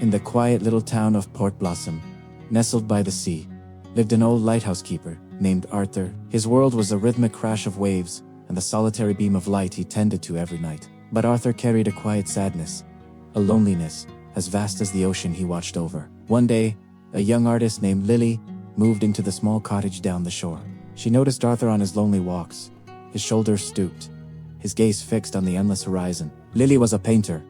In the quiet little town of Port Blossom, nestled by the sea, lived an old lighthouse keeper named Arthur. His world was a rhythmic crash of waves and the solitary beam of light he tended to every night. But Arthur carried a quiet sadness, a loneliness as vast as the ocean he watched over. One day, a young artist named Lily moved into the small cottage down the shore. She noticed Arthur on his lonely walks, his shoulders stooped, his gaze fixed on the endless horizon. Lily was a painter,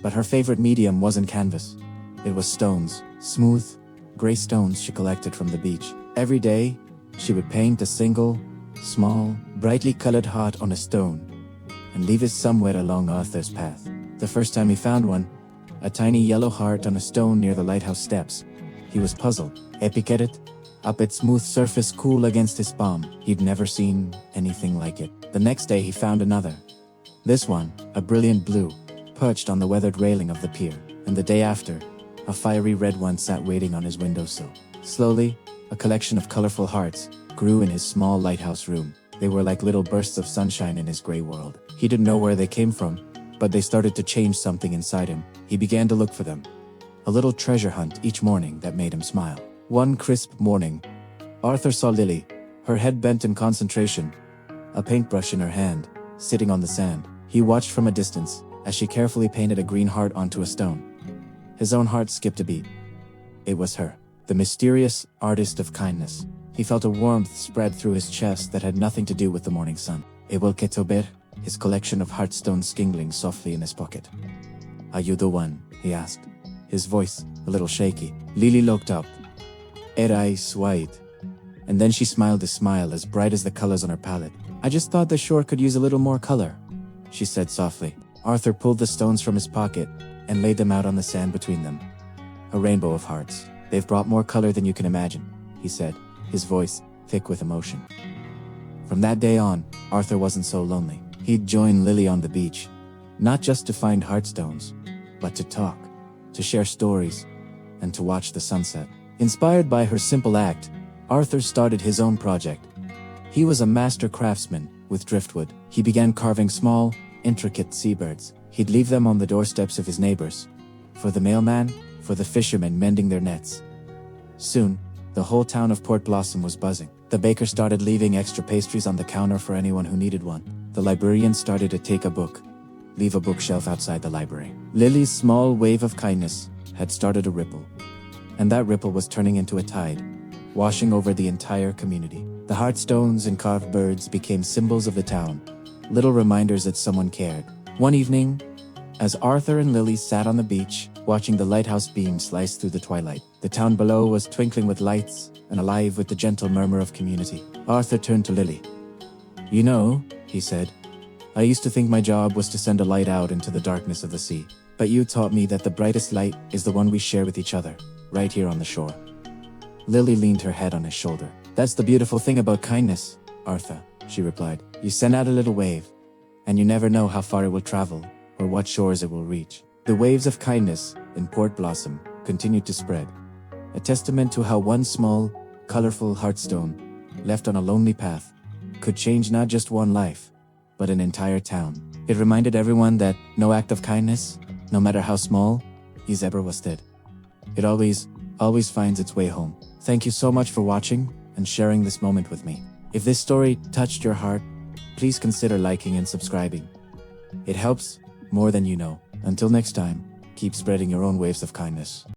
but her favorite medium wasn't canvas. It was stones, smooth, gray stones she collected from the beach. Every day, she would paint a single, small, brightly colored heart on a stone and leave it somewhere along Arthur's path. The first time he found one, a tiny yellow heart on a stone near the lighthouse steps, he was puzzled. He picked it up, its smooth surface cool against his palm. He'd never seen anything like it. The next day he found another. This one, a brilliant blue, perched on the weathered railing of the pier. And the day after, a fiery red one sat waiting on his windowsill. Slowly, a collection of colorful hearts grew in his small lighthouse room. They were like little bursts of sunshine in his gray world. He didn't know where they came from, but they started to change something inside him. He began to look for them. A little treasure hunt each morning that made him smile. One crisp morning, Arthur saw Lily, her head bent in concentration, a paintbrush in her hand, sitting on the sand. He watched from a distance as she carefully painted a green heart onto a stone. His own heart skipped a beat. It was her, the mysterious artist of kindness. He felt a warmth spread through his chest that had nothing to do with the morning sun. It will get over, his collection of heartstones skingling softly in his pocket. Are you the one? He asked, his voice a little shaky. Lily looked up, her eyes wide, and then she smiled a smile as bright as the colors on her palette. I just thought the shore could use a little more color, she said softly. Arthur pulled the stones from his pocket and laid them out on the sand between them. A rainbow of hearts. They've brought more color than you can imagine, he said, his voice thick with emotion. From that day on, Arthur wasn't so lonely. He'd join Lily on the beach, not just to find heartstones, but to talk, to share stories, and to watch the sunset. Inspired by her simple act, Arthur started his own project. He was a master craftsman with driftwood. He began carving small, intricate seabirds. He'd leave them on the doorsteps of his neighbors, for the mailman, for the fishermen mending their nets. Soon, the whole town of Port Blossom was buzzing. The baker started leaving extra pastries on the counter for anyone who needed one. The librarian started to take a book, leave a bookshelf outside the library. Lily's small wave of kindness had started a ripple, and that ripple was turning into a tide, washing over the entire community. The heartstones and carved birds became symbols of the town, little reminders that someone cared. One evening, as Arthur and Lily sat on the beach, watching the lighthouse beam slice through the twilight, the town below was twinkling with lights and alive with the gentle murmur of community. Arthur turned to Lily. You know, he said, I used to think my job was to send a light out into the darkness of the sea. But you taught me that the brightest light is the one we share with each other, right here on the shore. Lily leaned her head on his shoulder. That's the beautiful thing about kindness, Arthur, she replied. You send out a little wave, and you never know how far it will travel or what shores it will reach. The waves of kindness in Port Blossom continued to spread, a testament to how one small, colorful heartstone, left on a lonely path, could change not just one life, but an entire town. It reminded everyone that no act of kindness, no matter how small, is ever wasted. It always finds its way home. Thank you so much for watching and sharing this moment with me. If this story touched your heart, please consider liking and subscribing. It helps more than you know. Until next time, keep spreading your own waves of kindness.